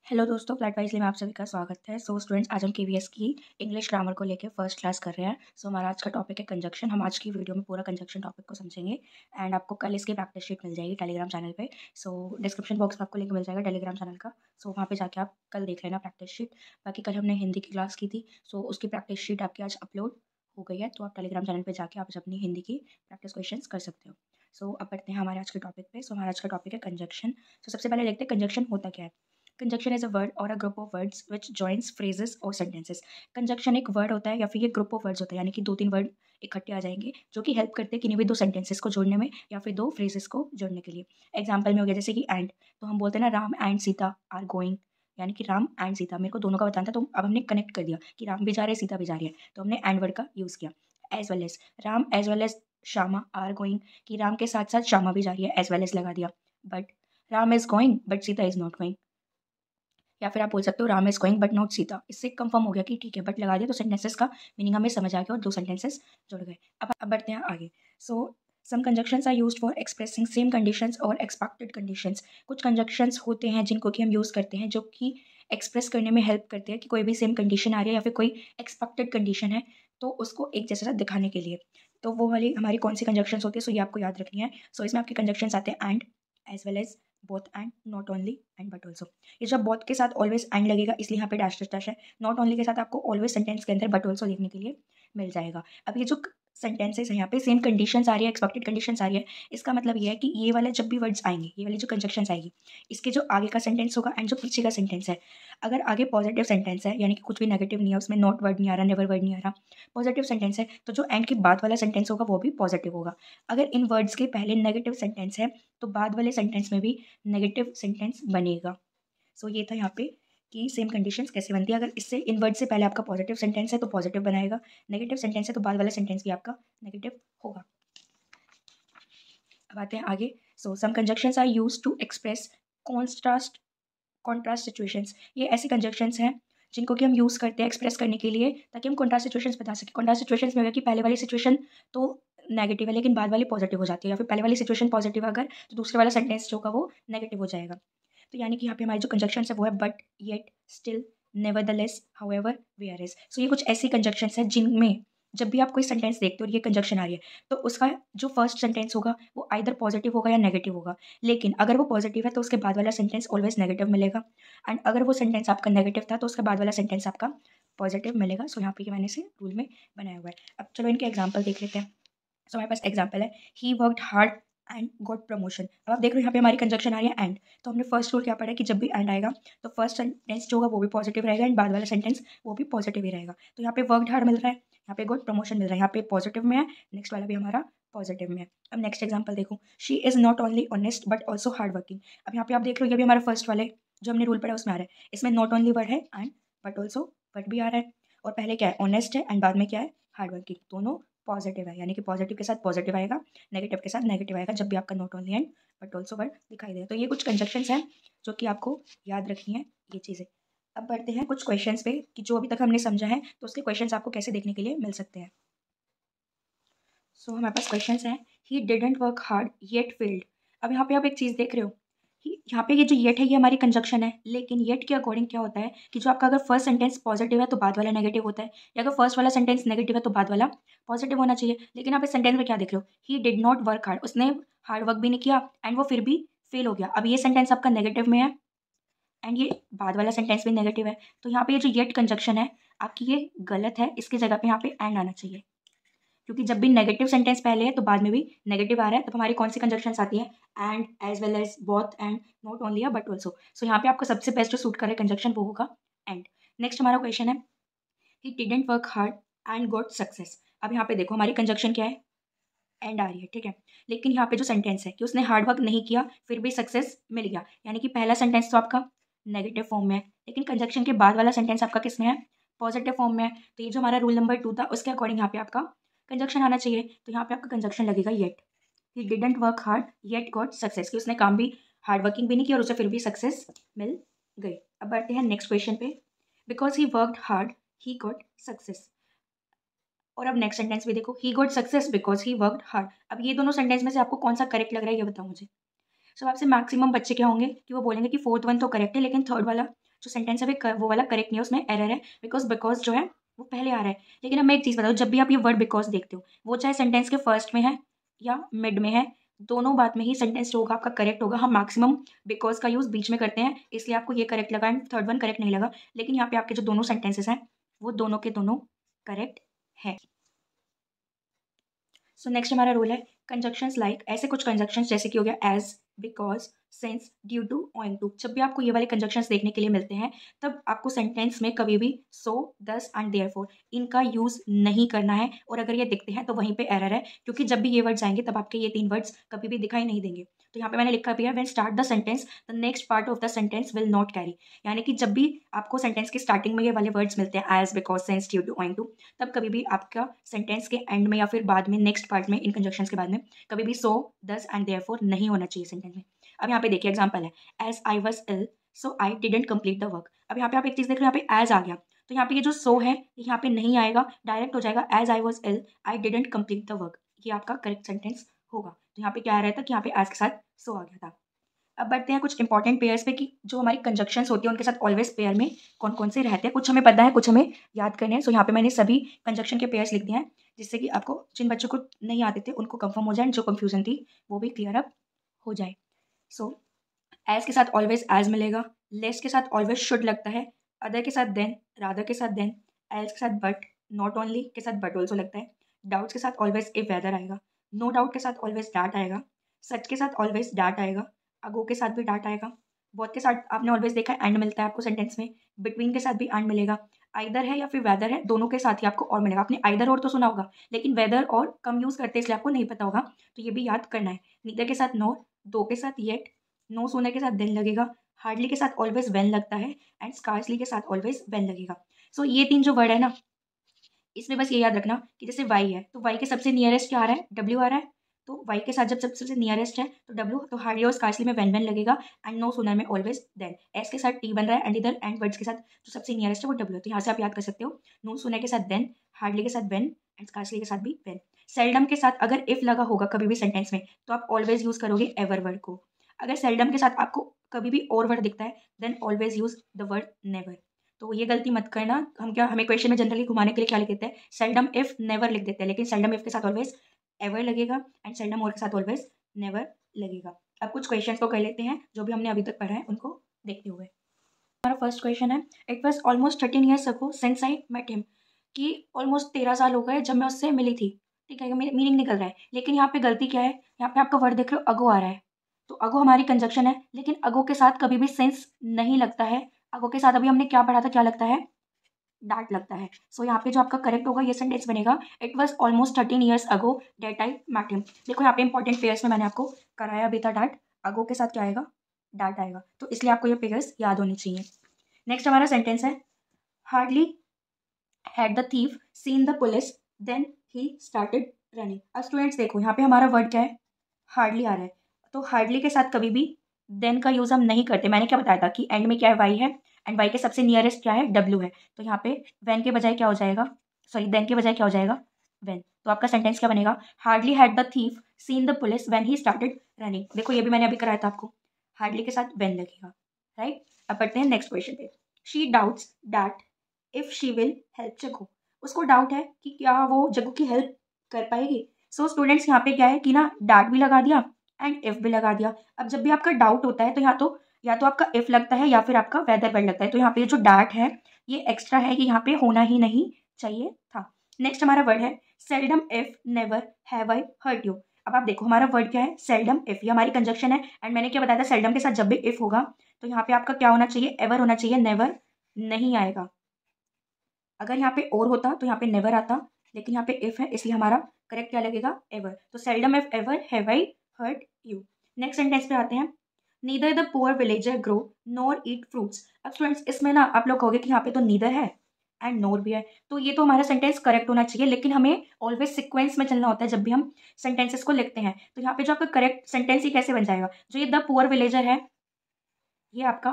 Hello दोस्तों, flat wisely में आप सभी का स्वागत है। स्टूडेंट्स, आज हम केवीएस की इंग्लिश ग्रामर को लेकर फर्स्ट क्लास कर रहे हैं। हमारा आज का टॉपिक है कंजक्शन। हम आज की वीडियो में पूरा कंजक्शन टॉपिक को समझेंगे एंड आपको कल इसकी प्रैक्टिस शीट मिल जाएगी टेलीग्राम चैनल पे। डिस्क्रिप्शन बॉक्स में आपको लिंक मिल जाएगा टेलीग्राम चैनल का। वहाँ पे जाके आप कल देख लेना प्रैक्टिस शीट। बाकी कल हमने हिंदी की क्लास की थी, उसकी प्रैक्टिस शीट आपकी आज अपलोड हो गई है, तो आप टेलीग्राम चैनल पर जाके आप अपनी हिंदी की प्रैक्टिस क्वेश्चन कर सकते हो। अब बढ़ते हैं हमारे आज के टॉपिक पे। हमारा आज का टॉपिक है कंजक्शन। सबसे पहले देखते हैं कंजक्शन होता क्या है। कंजक्शन इज अ वर्ड और a group of words which joins phrases और सेंटेंसेस। कंजक्शन एक वर्ड होता है या फिर ये ग्रुप ऑफ वर्ड्स होता है, यानी कि 2-3 वर्ड इकट्ठे आ जाएंगे जो कि हेल्प करते हैं किन्हीं भी 2 सेंटेंसेस को जोड़ने में या फिर 2 फ्रेजेस को जोड़ने के लिए। एग्जाम्पल में हो गया जैसे कि एंड, तो हम बोलते हैं ना Ram and Sita are going, यानी कि राम एंड सीता, मेरे को दोनों का बताना था, तो अब हमने कनेक्ट कर दिया कि राम भी जा रहे हैं सीता भी जा रही है, तो हमने एंड वर्ड का यूज़ किया। As well as Ram as well as Shyama are going, कि राम के साथ साथ श्यामा भी जा रही है, एज वेल एज लगा दिया। But Ram is going but Sita is not going, या फिर आप बोल सकते हो Ram is going but not Sita. इससे कंफर्म हो गया कि ठीक है, बट लगा दिया तो सेंटेंसेस का मीनिंग हमें समझ आ गया और 2 सेंटेंसेस जुड़ गए। अब बढ़ते हैं आगे। Some conjunctions are used for expressing same conditions और एक्सपेक्टेड कंडीशंस। कुछ कंजक्शंस होते हैं जिनको कि हम यूज़ करते हैं जो कि एक्सप्रेस करने में हेल्प करते हैं कि कोई भी सेम कंडीशन आ रही है या फिर कोई एक्सपेक्टेड कंडीशन है, तो उसको एक जैसा दिखाने के लिए। तो वो वाली हमारी कौन सी कंजक्शंस होती है, ये आपको याद रखनी है। इसमें आपके कंजक्शंस आते हैं and, as well as, both and, not only and but also. ये जब बोथ के साथ ऑलवेज एंड लगेगा इसलिए यहाँ पे डैश डैश है। नॉट ओनली के साथ आपको ऑलवेज सेंटेंस के अंदर बट ऑल्सो लिखने के लिए मिल जाएगा। अब ये जो सेंटेंसेस है यहाँ पे सेम कंडीशंस आ रही है, एक्सपेक्टेड कंडीशंस आ रही है, इसका मतलब ये है कि ये वाले जब भी वर्ड्स आएंगे, ये वाली जो कंजक्शंस आएगी, इसके जो आगे का सेंटेंस होगा एंड जो पीछे का सेंटेंस है, अगर आगे पॉजिटिव सेंटेंस है यानी कि कुछ भी नेगेटिव नहीं है, उसमें नॉट वर्ड नहीं आ रहा, नेवर वर्ड नहीं आ रहा, पॉजिटिव सेंटेंस है, तो जो एंड के बाद वाला सेंटेंस होगा वो भी पॉजिटिव होगा। अगर इन वर्ड्स के पहले नेगेटिव सेंटेंस है तो बाद वाले सेंटेंस में भी नेगेटिव सेंटेंस बनेगा। ये था यहाँ पे कि सेम कंडीशंस कैसे बनती है। अगर इससे इन वर्ड से पहले आपका पॉजिटिव सेंटेंस है तो पॉजिटिव बनाएगा, नेगेटिव सेंटेंस है तो बाद वाला सेंटेंस भी आपका नेगेटिव होगा। अब आते हैं आगे। Some conjunctions are used to express contrast situations. ये ऐसे कंजक्शंस हैं जिनको कि हम यूज़ करते हैं एक्सप्रेस करने के लिए ताकि हम कॉन्ट्रास्ट सिचुएशंस बता सकें। कॉन्ट्रास्ट सिचुएशंस में होगा कि पहले वाली सिचुएशन तो नेगेटिव है लेकिन बाद वाली पॉजिटिव हो जाती है, या फिर पहले वाली सिचुएशन पॉजिटिव है अगर, तो दूसरे वाला सेंटेंस जो होगा वो नेगेटिव हो जाएगा। तो यानी कि यहाँ पे हमारी जो कंजक्शंस है वो है but, yet, still, nevertheless, however, whereas. ये कुछ ऐसी कंजक्शंस हैं जिनमें जब भी आप कोई सेंटेंस देखते हो और ये कंजक्शन आ रही है तो उसका जो फर्स्ट सेंटेंस होगा वो आइदर पॉजिटिव होगा या नेगेटिव होगा, लेकिन अगर वो पॉजिटिव है तो उसके बाद वाला सेंटेंस ऑलवेज नेगेटिव मिलेगा, एंड अगर वो सेंटेंस आपका नेगेटिव था तो उसके बाद वाला सेंटेंस आपका पॉजिटिव मिलेगा। यहाँ पे मैंने इसे रूल में बनाया हुआ है। अब चलो इनके एग्जाम्पल देख लेते हैं। हमारे पास एग्जाम्पल है he worked hard and got promotion. अब आप देख रहे हो यहाँ पे हमारी कंजक्शन आ रही है एंड, तो हमने फर्स्ट रूल क्या पढ़ा है कि जब भी एंड आएगा तो फर्स्ट सेंटेंस जो होगा वो भी पॉजिटिव रहेगा एंड बाद वाला सेंटेंस वो भी पॉजिटिव ही रहेगा। तो यहाँ पे वर्कड हार्ड मिल रहा है, यहाँ पे गॉट प्रमोशन मिल रहा है, यहाँ पे पॉजिटिव में है, नेक्स्ट वाला भी हमारा पॉजिटिव में है। अब नेक्स्ट एग्जाम्पल देखो, she is not only honest but also hard working. अब यहाँ पे आप देख रहे हो ये भी हमारा फर्स्ट वाले जो हमने रूल पढ़ा उसमें आ रहा है, इसमें नॉट ओनली वर्ड है एंड बट ऑल्सो वर्ड भी आ रहा है, और पहले क्या है ऑनेस्ट है एंड बाद में क्या है हार्ड वर्किंग, दोनों पॉजिटिव है, यानी कि पॉजिटिव के साथ पॉजिटिव आएगा, नेगेटिव के साथ नेगेटिव आएगा जब भी आपका not only and but also word दिखाई दे। तो ये कुछ कंजक्शंस हैं जो कि आपको याद रखनी है ये चीज़ें। अब बढ़ते हैं कुछ क्वेश्चंस पे कि जो अभी तक हमने समझा है तो उसके क्वेश्चंस आपको कैसे देखने के लिए मिल सकते हैं। हमारे पास क्वेश्चंस हैं, he didn't work hard yet failed. अब यहाँ पे आप एक चीज़ देख रहे हो, यहाँ पे ये जो येट है ये हमारी कंजक्शन है, लेकिन येट के अकॉर्डिंग क्या होता है कि जो आपका अगर फर्स्ट सेंटेंस पॉजिटिव है तो बाद वाला नेगेटिव होता है, या अगर फर्स्ट वाला सेंटेंस नेगेटिव है तो बाद वाला पॉजिटिव होना चाहिए। लेकिन आप इस सेंटेंस में क्या देख रहे हो, he did not work hard, उसने हार्ड वर्क भी नहीं किया एंड वो फिर भी फेल हो गया। अब ये सेंटेंस आपका नेगेटिव में है एंड ये बाद वाला सेंटेंस भी नेगेटिव है, तो यहाँ पे ये जो येट कंजक्शन है आपकी ये गलत है, इसकी जगह पे यहाँ पे एंड आना चाहिए, क्योंकि जब भी नेगेटिव सेंटेंस पहले है तो बाद में भी नेगेटिव आ रहा है, तब हमारी कौन सी कंजक्शंस आती है and, as well as, both and, not only या बट ऑल्सो। यहाँ पे आपको सबसे बेस्ट जो सूट करे कंजक्शन वो होगा एंड। नेक्स्ट हमारा क्वेश्चन है, he didn't work hard and got success. अब यहाँ पे देखो हमारी कंजक्शन क्या है, एंड आ रही है, ठीक है, लेकिन यहाँ पे जो सेंटेंस है कि उसने हार्ड वर्क नहीं किया फिर भी सक्सेस मिल गया, यानी कि पहला सेंटेंस तो आपका नेगेटिव फॉर्म में है लेकिन कंजक्शन के बाद वाला सेंटेंस आपका किस में है, पॉजिटिव फॉर्म में है। तो ये जो हमारा रूल नंबर 2 था उसके अकॉर्डिंग यहाँ पे आपका कंजक्शन आना चाहिए, तो यहाँ पे आपका कंजक्शन लगेगा yet, he didn't work hard yet got success, कि उसने काम भी हार्ड वर्किंग भी नहीं किया और उसे फिर भी सक्सेस मिल गई। अब बढ़ते हैं नेक्स्ट क्वेश्चन पे, because he worked hard he got success. और अब नेक्स्ट सेंटेंस भी देखो, he got success because he worked hard. अब ये दोनों सेंटेंस में से आपको कौन सा करेक्ट लग रहा है ये बताओ मुझे। आपसे मैक्सिमम बच्चे क्या होंगे कि वो बोलेंगे कि फोर्थ वन तो करेक्ट है लेकिन थर्ड वाला जो सेंटेंस है वो वाला करेक्ट नहीं है, उसमें एरर है, बिकॉज जो है वो पहले आ रहा है। लेकिन अब मैं एक चीज़ बताऊँ, जब भी आप ये वर्ड बिकॉज देखते हो, वो चाहे सेंटेंस के फर्स्ट में है या मिड में है, दोनों बात में ही सेंटेंस जो होगा आपका करेक्ट होगा। हम मैक्सिमम बिकॉज का यूज़ बीच में करते हैं, इसलिए आपको ये करेक्ट लगा एंड थर्ड वन करेक्ट नहीं लगा। लेकिन यहाँ पे आपके जो दोनों सेंटेंसेस हैं वो दोनों के दोनों करेक्ट है। सो नेक्स्ट हमारा रूल है कंजक्शंस लाइक, ऐसे कुछ कंजक्शंस जैसे कि हो गया as, because, since, due to, owing to. जब भी आपको ये वाले कंजक्शंस देखने के लिए मिलते हैं, तब आपको सेंटेंस में कभी भी सो, दस एंड देयरफॉर इनका यूज़ नहीं करना है। और अगर ये दिखते हैं तो वहीं पे एरर है, क्योंकि जब भी ये वर्ड्स आएंगे तब आपके ये 3 वर्ड्स कभी भी दिखाई नहीं देंगे। तो यहाँ पे मैंने लिखा भी है, when start the sentence the next part of the sentence will not carry. यानी कि जब भी आपको सेंटेंस के स्टार्टिंग में ये वाले वर्ड्स मिलते हैं as, because, since, due to, owing to, तब कभी भी आपका सेंटेंस के एंड में या फिर बाद में नेक्स्ट पार्ट में इन कंजक्शंस के बाद में कभी भी सो, दस एंड देयरफॉर नहीं होना चाहिए सेंटेंस में। अब यहाँ पे देखिए एग्जांपल है, as I was ill so I didn't complete the work. अब यहाँ पे आप एक चीज़ देख रहे हो, यहाँ पे एज आ गया, तो यहाँ पे ये जो सो है यहाँ पे नहीं आएगा, डायरेक्ट हो जाएगा as I was ill I didn't complete the work. ये आपका करेक्ट सेंटेंस होगा। तो यहाँ पे क्या आ रहा था कि यहाँ पे एज के साथ सो आ गया था। अब बढ़ते हैं कुछ इंपॉर्टेंट पेयर्स पे कि जो हमारी कंजक्शंस होती है उनके साथ ऑलवेज पेयर में कौन कौन से रहते हैं। कुछ हमें पता है, कुछ हमें याद करने हैं। सो यहाँ पे मैंने सभी कंजक्शन के पेयर्स लिख दिए हैं, जिससे कि आपको, जिन बच्चों को नहीं आते थे उनको कंफर्म हो जाए, जो कंफ्यूजन थी वो भी क्लियर अप हो जाए। सो एज के साथ ऑलवेज एज मिलेगा, लेस के साथ ऑलवेज शुड लगता है, अदर के साथ देन, रादर के साथ देन, एल्स के साथ बट, नॉट ओनली के साथ बट ऑल्सो लगता है, डाउट्स के साथ ऑलवेज इफ वेदर आएगा, नो डाउट के साथ ऑलवेज डाट आएगा, सच के साथ ऑलवेज डाट आएगा, अगो के साथ भी डाट आएगा, बहुत के साथ आपने ऑलवेज देखा है एंड मिलता है आपको सेंटेंस में, बिटवीन के साथ भी एंड मिलेगा, आइदर है या फिर वेदर है, दोनों के साथ ही आपको और मिलेगा। आपने आइदर और तो सुना होगा, लेकिन वेदर और कम यूज़ करते हैं इसलिए आपको नहीं पता होगा, तो ये भी याद करना है। नीदर के साथ नो, दो के साथ येट, नो सोने के साथ देन लगेगा, हार्डली के साथ ऑलवेज वेन लगता है, एंड स्कार्सली के साथ ऑलवेज वेन लगेगा। सो ये 3 जो वर्ड है ना, इसमें बस ये याद रखना कि जैसे वाई है तो वाई के सबसे नियरेस्ट क्या आ रहा है, डब्ल्यू आ रहा है, तो वाई के साथ जब सबसे नियरेस्ट है तो डब्ल्यू, तो हार्डली और स्कार्सली में वेन लगेगा, एंड नो सोनर में ऑलवेज देन। एस के साथ टी बन रहा है, एंड इधर एंड वर्ड्स के साथ जो सबसे नियरेस्ट है वो डब्ल्यू है, तो यहाँ से आप याद कर सकते हो, नो सोनर के साथ देन, हार्डली के साथ वेन, एंड स्कार्सली के साथ भी वेन। सेल्डम के साथ अगर इफ लगा होगा कभी भी सेंटेंस में तो आप ऑलवेज यूज करोगे एवर वर्ड को। अगर सेल्डम के साथ आपको कभी भी और वर्ड दिखता है then always use the word never. तो ये गलती मत करना। हमें क्वेश्चन में जनरली घुमाने के लिए क्या लिख देते हैं, सेल्डम इफ नेवर लिख देते हैं, लेकिन सेल्डम इफ के साथ ऑलवेज एवर लगेगा, एंड सेल्डम और के साथ ऑलवेज नेवर लगेगा। अब कुछ क्वेश्चंस को कर लेते हैं जो भी हमने अभी तक पढ़ा है उनको देखते हुए। हमारा फर्स्ट क्वेश्चन है, it was almost 13 years ago since I met him, कि ऑलमोस्ट 13 साल हो गए जब मैं उससे मिली थी। ठीक है, मीनिंग निकल रहा है, लेकिन यहाँ पे गलती क्या है, यहाँ पे आपका वर्ड देख रहे हो अगो आ रहा है, तो अगो हमारी कंजक्शन है, लेकिन अगो के साथ कभी भी सेंस नहीं लगता है। अगो के साथ अभी हमने क्या पढ़ा था, क्या लगता है, डाट लगता है। सो यहाँ पे जो आपका करेक्ट होगा ये सेंटेंस बनेगा, it was almost 13 years ago that I met him. देखो यहाँ पे इंपॉर्टेंट पेयर्स में मैंने आपको कराया भी था डाट, अगो के साथ क्या आएगा, डाट आएगा, तो इसलिए आपको ये पेयर्स याद होनी चाहिए। नेक्स्ट हमारा सेंटेंस है, hardly had the thief seen the police then he started running. अब स्टूडेंट्स देखो यहाँ पे हमारा वर्ड क्या है, हार्डली आ रहा है, तो हार्डली के साथ कभी भी देन का यूज़ हम नहीं करते। मैंने क्या बताया था कि एंड में क्या है, वाई है, एंड वाई के सबसे नियरेस्ट क्या है, डब्ल्यू है, तो यहाँ पे वैन के बजाय क्या हो जाएगा, सॉरी देन के बजाय क्या हो जाएगा, वैन। तो आपका सेंटेंस क्या बनेगा, hardly had the thief seen the police when he started running. देखो ये भी मैंने अभी कराया था आपको, हार्डली के साथ वैन लगेगा, राइट। अब बढ़ते हैं नेक्स्ट क्वेश्चन पे, she doubts that if she will help Jaggu. उसको डाउट है कि क्या वो जग्गू की हेल्प कर पाएगी। सो स्टूडेंट्स यहाँ पे क्या है कि ना, डाट भी लगा दिया एंड इफ भी लगा दिया। अब जब भी आपका डाउट होता है तो या तो आपका इफ लगता है या फिर आपका वेदर वर्ड लगता है, तो यहाँ पे जो डाट है ये एक्स्ट्रा है, ये यहाँ पे होना ही नहीं चाहिए था। नेक्स्ट हमारा वर्ड है seldom if never have I hurt you. अब आप देखो हमारा वर्ड क्या है, सेल्डम इफ, ये हमारी कंजक्शन है, एंड मैंने क्या बताया था, सेल्डम के साथ जब भी इफ होगा तो यहाँ पे आपका क्या होना चाहिए, एवर होना चाहिए, नेवर नहीं आएगा। अगर यहाँ पे और होता तो यहाँ पे नेवर आता, लेकिन यहाँ पे इफ है इसलिए हमारा करेक्ट क्या लगेगा, एवर। तो seldom if ever have I hurt you. Next sentence पे आते हैं, neither the poor villager grow nor eat fruits. अब स्टूडेंट्स इसमें ना आप लोग कहोगे कि यहाँ पे तो नीदर है एंड नोर भी है, तो ये तो हमारा सेंटेंस करेक्ट होना चाहिए, लेकिन हमें ऑलवेज सिक्वेंस में चलना होता है जब भी हम सेंटेंसेस को लिखते हैं। तो यहाँ पे जो आपका करेक्ट सेंटेंस ही कैसे बन जाएगा, जो ये द पुअर विलेजर है ये आपका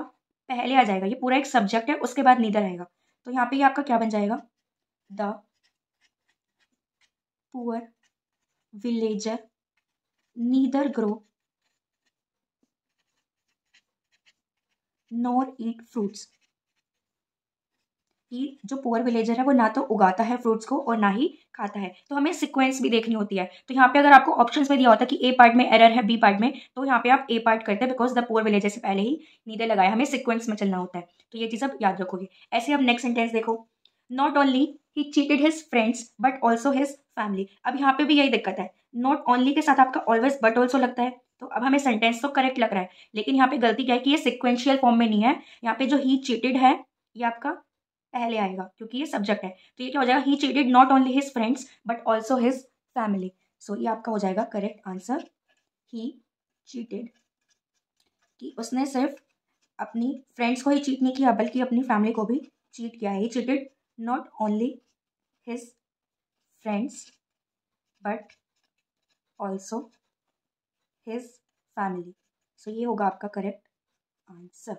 पहले आ जाएगा, ये पूरा एक सब्जेक्ट है, उसके बाद नीदर आएगा, तो यहाँ पे ये आपका क्या बन जाएगा, the poor villager neither grow nor eat fruits. कि जो पुअर विलेजर है वो ना तो उगाता है फ्रूट्स को और ना ही खाता है, तो हमें सीक्वेंस भी देखनी होती है। तो यहाँ पे अगर आपको ऑप्शंस में दिया होता है कि ए पार्ट में एरर है बी पार्ट में, तो यहाँ पे आप ए पार्ट करते हैं बिकॉज द पुअर विलेजर से पहले ही नीदे लगाया, हमें सीक्वेंस में चलना होता है। तो ये चीज़ आप याद रखोगे। ऐसे अब नेक्स्ट सेंटेंस देखो, not only he cheated his friends but also his family. अब यहाँ पे भी यही दिक्कत है, नॉट ओनली के साथ आपका ऑलवेज बट ऑल्सो लगता है, तो अब हमें सेंटेंस तो करेक्ट लग रहा है, लेकिन यहाँ पे गलती क्या है कि ये सिक्वेंशियल फॉर्म में नहीं है। यहाँ पे जो ही चीटेड है ये आपका पहले आएगा क्योंकि ये सब्जेक्ट है, तो ये क्या हो जाएगा, he cheated not only his friends but also his family. So ये आपका हो जाएगा करेक्ट आंसर, ही चीटेड, कि उसने सिर्फ अपनी फ्रेंड्स को ही चीट नहीं किया बल्कि अपनी फैमिली को भी चीट किया है। He cheated not only his friends but also his family. So ये होगा आपका करेक्ट आंसर।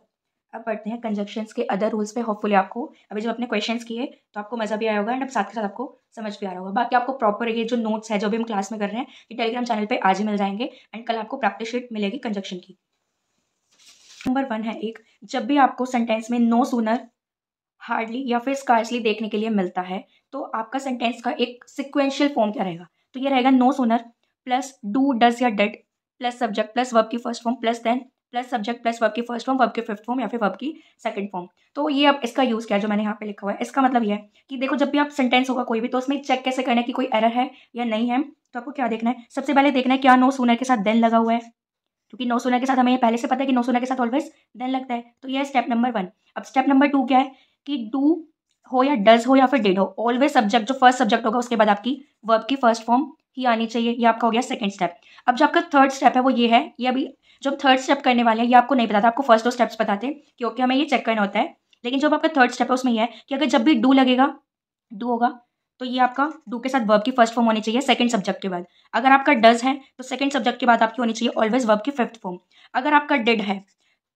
अब बढ़ते हैं कंजक्शंस के अदर रूल्स पे। होपफुली आपको अभी जब अपने क्वेश्चंस किए तो आपको मज़ा भी आया होगा एंड अब साथ के साथ आपको समझ भी आ रहा होगा। बाकी आपको प्रॉपर ये जो नोट्स है जो भी हम क्लास में कर रहे हैं ये टेलीग्राम चैनल पे आज ही मिल जाएंगे एंड कल आपको प्रैक्टिस शीट मिलेगी कंजक्शन की। नंबर 1 है एक, जब भी आपको सेंटेंस में नो सूनर, हार्डली या फिर स्कार्सली देखने के लिए मिलता है तो आपका सेंटेंस का एक सिक्वेंशियल फॉर्म क्या रहेगा, तो ये रहेगा no sooner plus do does या did plus subject plus verb की first form plus then plus subject plus verb की फर्स्ट फॉर्म, वर्ब की फिफ्थ फॉर्म या फिर वर्ब की सेकंड फॉर्म। तो ये अब इसका यूज़ क्या है जो मैंने यहाँ पे लिखा हुआ है, इसका मतलब ये है कि देखो जब भी आप सेंटेंस होगा कोई भी तो उसमें चेक कैसे करना है कि कोई एरर है या नहीं है। तो आपको क्या देखना है, सबसे पहले देखना है क्या नो सूनर के साथ देन लगा हुआ है, क्योंकि नो सूनर के साथ हमें ये पहले से पता है कि नो सूनर के साथ ऑलवेज देन लगता है। तो ये है स्टेप नंबर 1। अब स्टेप नंबर 2 क्या है कि डू हो या डज हो या फिर डिड हो, ऑलवेज सब्जेक्ट जो फर्स्ट सब्जेक्ट होगा उसके बाद आपकी वर्ब की फर्स्ट फॉर्म ही आनी चाहिए। ये आपका हो गया सेकंड स्टेप। अब जो आपका थर्ड स्टेप है वो ये है, ये अभी जो थर्ड स्टेप करने वाले हैं ये आपको नहीं पता था, आपको फर्स्ट 2 स्टेप्स बताते कि ओके हमें ये चेक करना होता है, लेकिन जो आपका थर्ड स्टेप है उसमें ये है कि अगर जब भी डू लगेगा, डू होगा तो ये आपका डू के साथ वर्ब की फर्स्ट फॉर्म होनी चाहिए सेकंड सब्जेक्ट के बाद। अगर आपका डज है तो सेकंड सब्जेक्ट के बाद आपकी होनी चाहिए ऑलवेज वर्ब की फिफ्थ फॉर्म। अगर आपका डिड है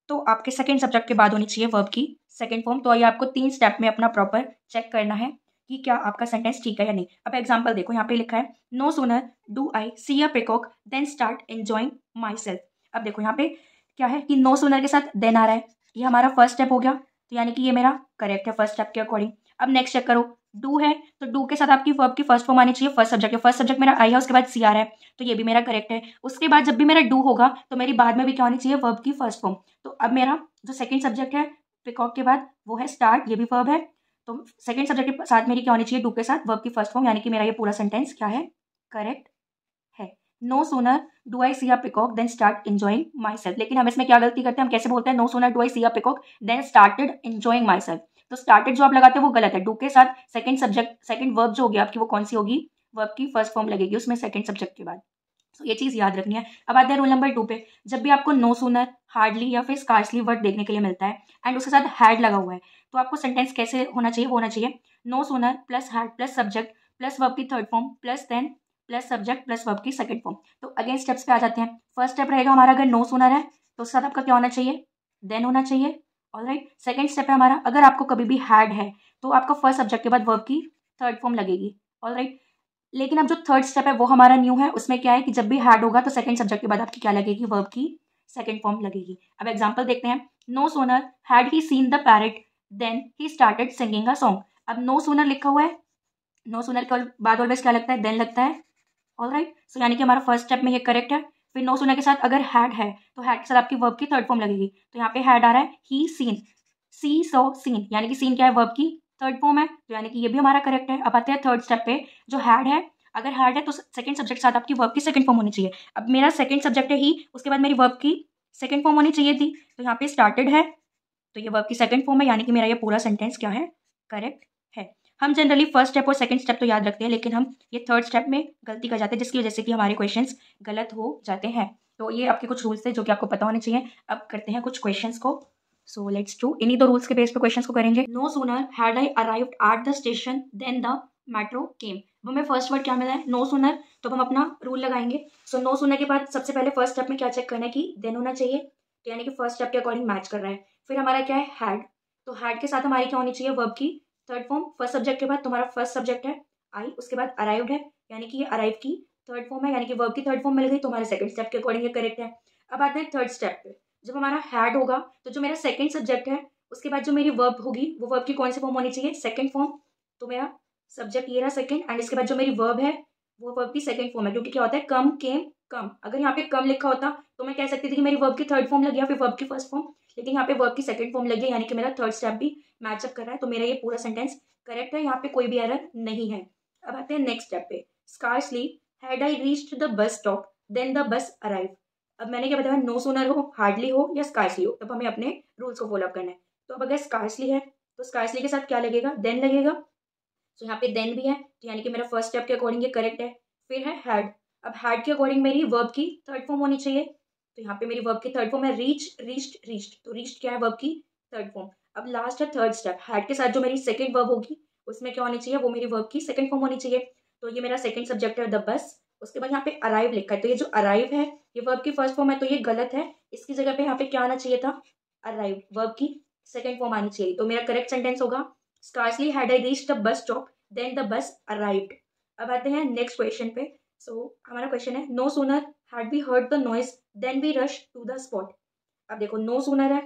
तो आपके सेकंड सब्जेक्ट के बाद होनी चाहिए वर्ब की सेकंड फॉर्म। तो ये आपको 3 स्टेप में अपना प्रॉपर चेक करना है कि क्या आपका सेंटेंस ठीक है या नहीं। अब एग्जांपल देखो, यहाँ पे लिखा है no sooner do I see a peacock then start enjoying myself. अब देखो यहाँ पे क्या है कि नो सूनर के साथ देन आ रहा है, ये हमारा फर्स्ट स्टेप हो गया, तो यानी कि ये मेरा करेक्ट है फर्स्ट स्टेप के अकॉर्डिंग। अब नेक्स्ट चेक करो, डू है तो डू के साथ आपकी वर्ब की फर्स्ट फॉर्म आनी चाहिए फर्स्ट सब्जेक्ट, फर्स्ट सब्जेक्ट मेरा आई है उसके बाद सी आ रहा है, तो ये भी मेरा करेक्ट है। उसके बाद जब भी मेरा डू होगा तो मेरी बाद में भी क्या होनी चाहिए वर्ब की फर्स्ट फॉर्म। तो अब मेरा जो सेकंड सब्जेक्ट है पिकॉक के बाद वो है स्टार्ट, ये भी वर्ब है, तो सेकंड सब्जेक्ट के साथ मेरी क्या होनी चाहिए डू के साथ वर्ब की फर्स्ट फॉर्म, यानी कि मेरा ये पूरा सेंटेंस क्या है, करेक्ट है। No sooner do I see a peacock then start enjoying myself. लेकिन हम इसमें क्या गलती करते हैं, हम कैसे बोलते हैं no sooner do I see a peacock then started enjoying myself. तो स्टार्टेड जो आप लगाते हैं वो गलत है, डू के साथ सेकंड सब्जेक्ट सेकंड वर्ब जो होगी आपकी वो कौन सी होगी, वर्ब की फर्स्ट फॉर्म लगेगी उसमें सेकंड सब्जेक्ट के बाद। तो ये चीज़ याद रखनी है। अब आते हैं रूल नंबर 2 पे, जब भी आपको नो सूनर, हार्डली या फिर स्कार्सली वर्ड देखने के लिए मिलता है एंड उसके साथ हैड लगा हुआ है, तो आपको सेंटेंस कैसे होना चाहिए, वो होना चाहिए no sooner plus had plus subject plus verb की third form plus then plus subject plus verb की सेकंड फॉर्म। तो अगेन स्टेप्स पे आ जाते हैं। फर्स्ट स्टेप रहेगा हमारा अगर नो सूनर है तो उसके साथ आपका क्या होना चाहिए, देन होना चाहिए, ऑलराइट। सेकंड स्टेप है हमारा अगर आपको कभी भी हैड है तो आपका फर्स्ट सब्जेक्ट के बाद वर्ब की थर्ड फॉर्म लगेगी, ऑलराइट। लेकिन अब जो थर्ड स्टेप है वो हमारा न्यू है, उसमें क्या है कि जब भी हैड होगा तो सेकंड सब्जेक्ट के बाद आपकी क्या लगेगी, वर्ब की सेकंड फॉर्म लगेगी। अब एग्जांपल देखते हैं, no sooner had he seen the parrot then he started singing a song. अब नो सूनर लिखा हुआ है, नो सूनर के बाद ऑलवेज क्या लगता है, देन लगता है, ऑलराइट। सो यानी कि हमारा फर्स्ट स्टेप में ये करेक्ट है। फिर नो सूनर के साथ अगर हैड है तो हैड के साथ आपकी वर्ब की थर्ड फॉर्म लगेगी, तो यहाँ पे हैड आ रहा है ही सीन, सी सो सीन, यानी कि सीन क्या है, वर्ब की थर्ड फॉर्म है, तो यानी कि ये भी हमारा करेक्ट है। अब आते हैं थर्ड स्टेप पे, जो हैड है अगर हैड है तो सेकंड सब्जेक्ट साथ आपकी वर्ब की सेकंड फॉर्म होनी चाहिए। अब मेरा सेकंड सब्जेक्ट है ही, उसके बाद मेरी वर्ब की सेकंड फॉर्म होनी चाहिए थी, तो यहाँ पे स्टार्टेड है तो ये वर्ब की सेकंड फॉर्म है, यानी कि मेरा ये पूरा सेंटेंस क्या है, करेक्ट है। हम जनरली फर्स्ट स्टेप और सेकंड स्टेप तो याद रखते हैं, लेकिन हम ये थर्ड स्टेप में गलती कर जाते हैं जिसकी वजह से कि हमारे क्वेश्चंस गलत हो जाते हैं। तो ये आपके कुछ रूल्स थे जो कि आपको पता होने चाहिए। अब करते हैं कुछ क्वेश्चंस को। सो लेट्स डू, इन्हीं 2 रूल्स के बेस पे क्वेश्चंस को करेंगे। No sooner had I arrived at the station than the metro came. अब हमें फर्स्ट वर्ड क्या मिला है, नो सूनर, तो हम अपना रूल लगाएंगे। सो नो सूनर के बाद सबसे पहले फर्स्ट स्टेप में क्या चेक करना है कि देन होना चाहिए, तो यानी कि फर्स्ट स्टेप के अकॉर्डिंग मैच कर रहा है। फिर हमारा क्या है हैड, तो हैड के साथ हमारी क्या होनी चाहिए, वर्ब की थर्ड फॉर्म फर्स्ट सब्जेक्ट के बाद, तुम्हारा फर्स्ट सब्जेक्ट है आई, उसके बाद अराइव्ड है, यानी कि ये अराइव की थर्ड फॉर्म है, यानी कि वर्ब की थर्ड फॉर्म मिल गई, तो हमारे सेकंड स्टेप के अकॉर्डिंग ये करेक्ट है। अब आते हैं थर्ड स्टेप पे, जब हमारा हैड होगा तो जो मेरा सेकंड सब्जेक्ट है उसके बाद जो मेरी वर्ब होगी वो वर्ब की कौन सी फॉर्म होनी चाहिए, सेकंड फॉर्म। तो मेरा सब्जेक्ट ये रहा सेकंड, एंड इसके बाद जो मेरी वर्ब है वो वर्ब की सेकंड फॉर्म है, क्योंकि क्या होता है कम, केम, कम। अगर यहाँ पे कम लिखा होता तो मैं कह सकती थी कि मेरी वर्ब की थर्ड फॉर्म लगी या फिर वर्ब की फर्स्ट फॉर्म, लेकिन यहाँ पे वर्ब की सेकंड फॉर्म लगी, यानी कि मेरा थर्ड स्टेप भी मैचअप कर रहा है। तो मेरा ये पूरा सेंटेंस करेक्ट है, यहाँ पे कोई भी एरर नहीं है। अब आते हैं नेक्स्ट स्टेप पे। Scarcely had I reached the bus stop then the bus arrive. अब मैंने क्या बताया, नो सूनर हो, हार्डली हो या स्कार्सली हो, तब हमें अपने रूल्स को फॉलो अप करना है। तो अब अगर स्कार्सली है तो स्कार्सली के साथ क्या लगेगा, देन लगेगा। तो यहाँ पे देन भी है, तो यानी कि मेरा फर्स्ट स्टेप के अकॉर्डिंग ये करेक्ट है। फिर है हैड। अब हैड के अकॉर्डिंग मेरी वर्ब की थर्ड फॉर्म होनी चाहिए, तो यहाँ पे मेरी वर्ब की थर्ड फॉर्म है रीच, रीच्ड, रीच्ड। तो रीच्ड क्या है, वर्ब की थर्ड फॉर्म। अब लास्ट है थर्ड स्टेप, हैड के साथ जो मेरी सेकंड वर्ब होगी उसमें क्या होनी चाहिए, वो मेरी वर्ब की सेकंड फॉर्म होनी चाहिए। तो ये मेरा सेकंड सब्जेक्ट है द बस। उसके बाद यहाँ पे अराइव लिखा है, तो ये जो अराइव है ये वर्ब की फर्स्ट फॉर्म है, तो ये गलत है। इसकी जगह पे यहाँ पे क्या आना चाहिए था, अराइव, वर्ब की सेकंड फॉर्म आनी चाहिए। तो मेरा करेक्ट सेंटेंस होगा scarcely had I reached the bus stop then the bus arrived. अब आते हैं नेक्स्ट क्वेश्चन पे। हमारा क्वेश्चन है no sooner had we heard the noise then we rush to the spot. अब देखो नो सूनर है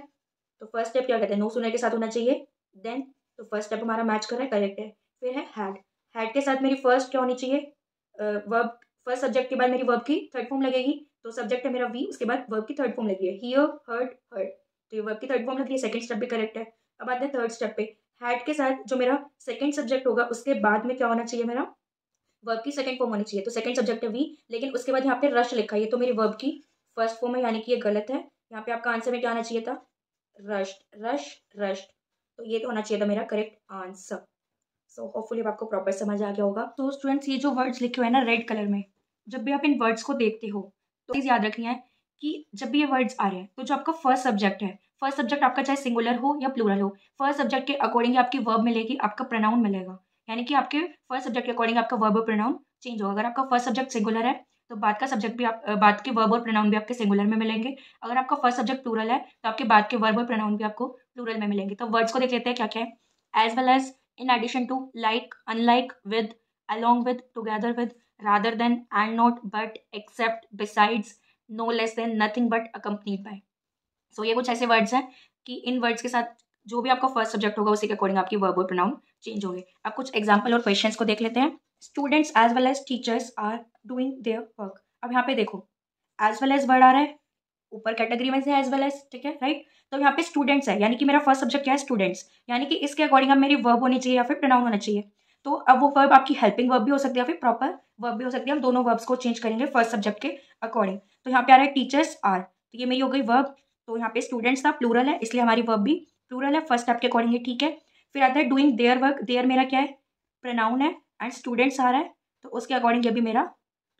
तो फर्स्ट स्टेप क्या कहते हैं, नो सूनर के साथ होना चाहिए देन। तो फर्स्ट स्टेप हमारा मैच कर रहा है, करेक्ट है। फिर है हैड, हैड के साथ मेरी फर्स्ट क्या होनी चाहिए, वर्ब। फर्स्ट सब्जेक्ट के बाद मेरी वर्ब की थर्ड फॉर्म लगेगी, तो सब्जेक्ट है मेरा वी, उसके बाद वर्ब की थर्ड फॉर्म लगी है, हियर, हर्ड, हर्ड। तो ये वर्ब की थर्ड फॉर्म लगी है, सेकंड स्टेप भी करेक्ट है। अब आते हैं थर्ड स्टेप पे। हैड के साथ जो मेरा सेकंड सब्जेक्ट होगा उसके बाद में क्या होना चाहिए, मेरा वर्ब की सेकंड फॉर्म होनी चाहिए। तो सेकंड सब्जेक्ट है वी, लेकिन उसके बाद यहाँ पे रश लिखा है, ये तो मेरी वर्ब की फर्स्ट फॉर्म है, यानी कि ये गलत है। यहाँ पे आपका आंसर में क्या आना चाहिए था, रश्ड, रश, रश्ड। तो ये तो होना चाहिए था मेरा करेक्ट आंसर। सो होपफुली आपको प्रॉपर समझ आ गया होगा। तो स्टूडेंट्स ये जो वर्ड्स लिखे हुए हैं ना रेड कलर में, जब भी आप इन वर्ड्स को देखते हो तो चीज़ याद रखनी है कि जब भी ये वर्ड्स आ रहे हैं तो जो आपका फर्स्ट सब्जेक्ट है, फर्स्ट सब्जेक्ट आपका चाहे सिंगुलर हो या प्लूरल हो, फर्स्ट सब्जेक्ट के अकॉर्डिंग आपकी वर्ब मिलेगी, आपका प्रोनाउन मिलेगा। यानी कि आपके फर्स्ट सब्जेक्ट के अकॉर्डिंग आपका वर्ब और प्रोनाउन चेंज होगा। अगर आपका फर्स्ट सब्जेक्ट सिंगुलर है तो बाद का सब्जेक्ट भी बाद के वर्ब और प्रोनाउन भी आपके सिंगुलर में मिलेंगे। अगर आपका फर्स्ट सब्जेक्ट प्लूरल है तो आपके बाद के वर्ब और प्रोनाउन भी आपको प्लूरल में मिलेंगे। तो वर्ड्स को देख लेते हैं क्या क्या है। As well as, in addition to, like, unlike, with, along with, together with, rather than, and not, but, except, besides, no less than, nothing but, accompanied by। So ये कुछ ऐसे वर्ड्स हैं कि इन वर्ड्स के साथ जो भी आपका फर्स्ट सब्जेक्ट होगा उसी के अकॉर्डिंग आपकी वर्ब और प्रोनाउन चेंज होंगे। अब कुछ एग्जाम्पल और क्वेश्चंस को देख लेते हैं। Students as well as teachers are doing their work. अब यहाँ पे देखो एज वेल एज वर्ड आ रहा है, ऊपर कैटेगरी में से एज वेल एज, ठीक है, राइट। तो यहाँ पे स्टूडेंट्स है, यानी कि मेरा फर्स्ट सब्जेक्ट क्या है, स्टूडेंट्स, यानी कि इसके अकॉर्डिंग अब मेरी वर्ब होनी चाहिए या फिर प्रोनाउन होना चाहिए। तो अब वो वर्ब आपकी हेल्पिंग वर्ब भी हो सकती है या फिर प्रॉपर वर्ब भी हो सकती है। हम दोनों वर्ब्स को चेंज करेंगे फर्स्ट सब्जेक्ट के अकॉर्डिंग। तो यहाँ पे आ रहा है टीचर्स आर, तो ये मेरी हो गई वर्ब। तो यहाँ पे स्टूडेंट्स था, प्लूरल है, इसलिए हमारी वर्ब भी प्लूरल है फर्स्ट स्टेप के अकॉर्डिंग, ठीक है। फिर आता है डूइंग देयर वर्क, देयर मेरा क्या है, प्रोनाउन है, एंड स्टूडेंट्स आ रहा है, तो उसके अकॉर्डिंग ये भी मेरा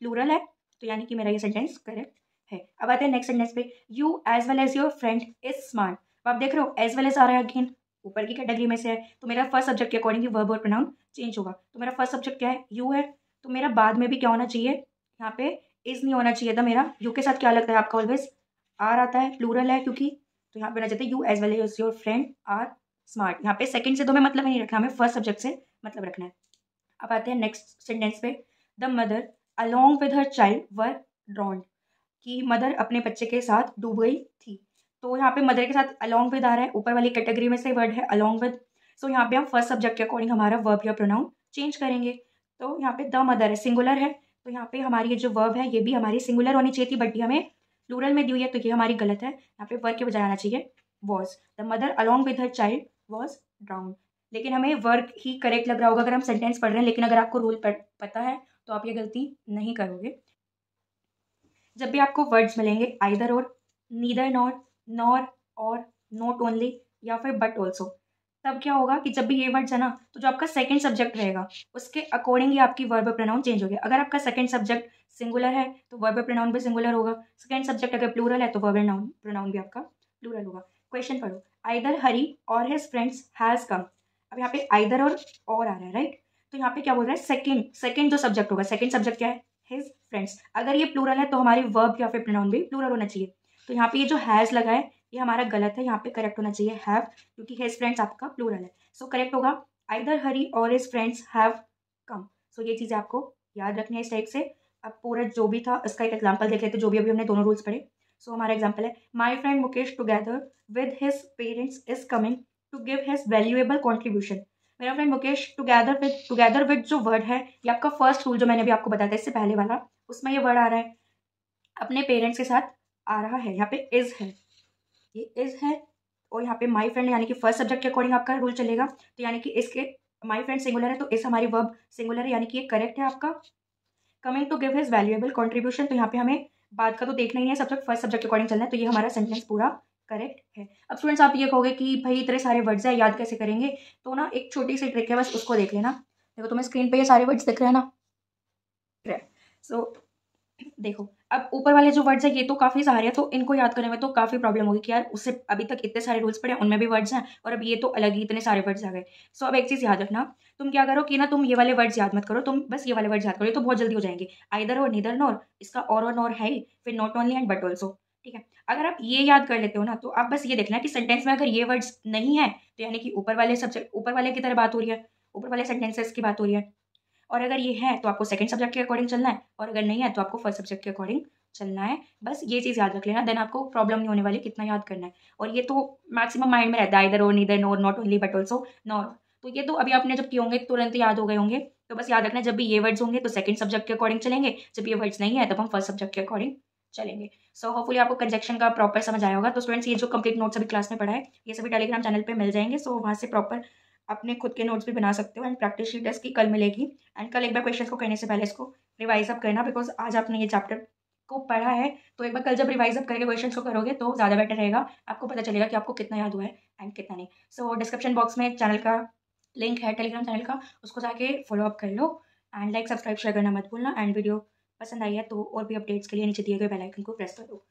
प्लूरल है, तो यानी कि मेरा ये सेंटेंस करेक्ट है। अब आते हैं नेक्स्ट सेंटेंस पे। You as well as your friend is smart. अब आप देख रहे हो एज वेल एज आ रहा है, अगेन ऊपर की कैटेगरी में से है, तो मेरा फर्स्ट सब्जेक्ट के अकॉर्डिंग वर्ब और प्रोनाउन चेंज होगा। तो मेरा फर्स्ट सब्जेक्ट क्या है, यू है, तो मेरा बाद में भी क्या होना चाहिए, यहाँ पे इज नहीं होना चाहिए था मेरा। यू के साथ क्या लगता है आपका, ऑलवेज आर आता है, प्लूरल है क्योंकि, तो यहाँ पे होना चाहिए you as well as your friend are smart. यहाँ पे सेकंड से तो मैं मतलब नहीं रखना, हमें फर्स्ट सब्जेक्ट से मतलब रखना है। अब आते हैं नेक्स्ट सेंटेंस पे। The mother along with her child वर ड्रॉन्ड, कि मदर अपने बच्चे के साथ डूब गई थी। तो यहाँ पे मदर के साथ अलॉन्ग विद आ रहा है, ऊपर वाली कैटेगरी में से वर्ड है अलॉन्ग विद। सो यहाँ पे हम फर्स्ट सब्जेक्ट के अकॉर्डिंग हमारा वर्ब या प्रोनाउन चेंज करेंगे। तो यहाँ पे द मदर है, सिंगुलर है, तो यहाँ पे हमारी ये जो वर्ब है ये भी हमारी सिंगुलर होनी चाहिए थी, बट ये हमें प्लूरल में दी हुई है, तो ये हमारी गलत है। यहाँ पे वर्ब के बजाय आना चाहिए was. The mother along with her child was drowned. लेकिन हमें वर्ब ही करेक्ट लग रहा होगा अगर हम सेंटेंस पढ़ रहे हैं, लेकिन अगर आपको रूल पता है तो आप ये गलती नहीं करोगे। जब भी आपको वर्ड्स मिलेंगे आइदर और, नीदर नॉर और, नॉट ओनली या फिर बट ऑल्सो, तब क्या होगा कि जब भी ये वर्ड्स है ना, तो जो आपका सेकंड सब्जेक्ट रहेगा उसके अकॉर्डिंग ही आपकी वर्ब प्रोनाउन चेंज होगा। अगर आपका सेकंड सब्जेक्ट सिंगुलर है तो वर्ब प्रोनाउन भी सिंगुलर होगा। सेकंड सब्जेक्ट अगर प्लूरल है तो वर्ब प्रोनाउन भी आपका प्लूरल होगा। क्वेश्चन पढ़ो। आइदर हरी और हिज फ्रेंड्स हैज कम। अब यहाँ पे आइदर और आ रहा है, राइट। तो यहाँ पे क्या बोल रहा है, सेकंड जो सब्जेक्ट होगा, सेकंड सब्जेक्ट क्या है, हिज फ्रेंड्स। अगर ये प्लूरल है तो हमारी वर्ब या फिर प्रोनाउन भी प्लूरल होना चाहिए। तो यहाँ पे ये जो हैज लगा है ये हमारा गलत है, यहाँ पे करेक्ट होना चाहिए हैव, क्योंकि हिज फ्रेंड्स आपका प्लूरल है। सो करेक्ट होगा आइदर हरी और हिज फ्रेंड्स हैव कम। सो ये चीज़ें आपको याद रखनी है इस टाइप से। अब पूरा जो भी था इसका एक एग्जाम्पल देख लेते, जो भी अभी हमने दोनों रूल्स पढ़े। सो हमारा एग्जाम्पल है, my friend Mukesh together with his parents is coming to give his valuable contribution. मेरा फ्रेंड मुकेश टुगेदर विद जो वर्ड है, ये आपका फर्स्ट रूल जो मैंने अभी आपको बताया था इससे पहले वाला, उसमें ये वर्ड आ रहा है, अपने पेरेंट्स के साथ आ रहा है, यहाँ पे इज है, ये इज है, और यहाँ पे माई फ्रेंड यानी कि फर्स्ट सब्जेक्ट के अकॉर्डिंग आपका रूल चलेगा। तो यानी कि इसके माई फ्रेंड सिंगुलर है तो इस हमारी वर्ब सिंगुलर है, यानी कि ये करेक्ट है आपका। Coming to give his valuable contribution, तो यहाँ पे हमें बात का तो देखना ही है, सब्जेक्ट फर्स्ट सब्जेक्ट के अकॉर्डिंग चलना है, तो ये हमारा सेंटेंस पूरा करेक्ट है। अब स्टूडेंट्स आप ये कहोगे कि भाई इतने सारे वर्ड्स है, याद कैसे करेंगे? तो ना एक छोटी सी ट्रिक है, बस उसको देख लेना। देखो तुम्हें स्क्रीन पे ये सारे वर्ड्स दिख रहे हैं ना, सो देखो अब ऊपर वाले जो वर्ड्स है ये तो काफ़ी सारे हैं, तो इनको याद करने में तो काफ़ी प्रॉब्लम होगी कि यार उससे अभी तक इतने सारे रूल्स पढ़े, उनमें भी वर्ड्स हैं और अब ये तो अलग ही इतने सारे वर्ड्स आ गए। सो अब एक चीज़ याद रखना, तुम क्या करो कि ना तुम ये वाले वर्ड्स याद मत करो, तुम बस ये वाले वर्ड्स याद करो, ये तो बहुत जल्दी हो जाएंगे। आइदर और नीदर नॉर, इसका और नॉर है ही, फिर not only and but also. ठीक है, अगर आप ये याद कर लेते हो ना, तो आप बस ये देखना कि सेंटेंस में अगर ये वर्ड्स नहीं है तो यानी कि ऊपर वाले सब्जेक्ट, ऊपर वाले की तरह बात हो रही है, ऊपर वाले सेंटेंसेस की बात हो रही है, और अगर ये है तो आपको सेकंड सब्जेक्ट के अकॉर्डिंग चलना है, और अगर नहीं है तो आपको फर्स्ट सब्जेक्ट के अकॉर्डिंग चलना है। बस ये चीज़ याद रख लेना, देन आपको प्रॉब्लम नहीं होने वाली कितना याद करना है। और ये तो मैक्सिमम माइंड में रहता है, आइदर और neither nor not only but also nor, तो ये तो अभी आपने जब किए होंगे तुरंत याद हो गए होंगे। तो बस याद रखना जब भी ये वर्ड्स होंगे तो सेकंड सब्जेक्ट के अकॉर्डिंग चलेंगे, जब ये वर्ड्स नहीं है तब हम फर्स्ट सब्जेक्ट के अकॉर्डिंग चलेंगे। सो होपफुली आपको कंजक्शन का प्रॉपर समझ आया होगा। तो स्टूडेंट्स ये जो कंप्लीट नोट्स अभी क्लास में पढ़ा है ये सभी टेलीग्राम चैनल पे मिल जाएंगे, सो वहाँ से प्रॉपर अपने खुद के नोट्स भी बना सकते हो। एंड प्रैक्टिस शीट इसकी कल मिलेगी, एंड कल एक बार क्वेश्चन को करने से पहले इसको रिवाइज अप करना, बिकॉज आज आपने ये चैप्टर को पढ़ा है, तो एक बार कल जब रिवाइज अप करके क्वेश्चन को करोगे तो ज़्यादा बेटर रहेगा, आपको पता चलेगा कि आपको कितना याद हुआ है एंड कितना नहीं। सो डिस्क्रिप्शन बॉक्स में चैनल का लिंक है, टेलीग्राम चैनल का, उसको जाके फॉलो अप कर लो, एंड लाइक सब्सक्राइब शेयर करना मत भूलना। एंड वीडियो पसंद आई है तो और भी अपडेट्स के लिए नीचे दिए गए बेल आइकन को प्रेस कर दो।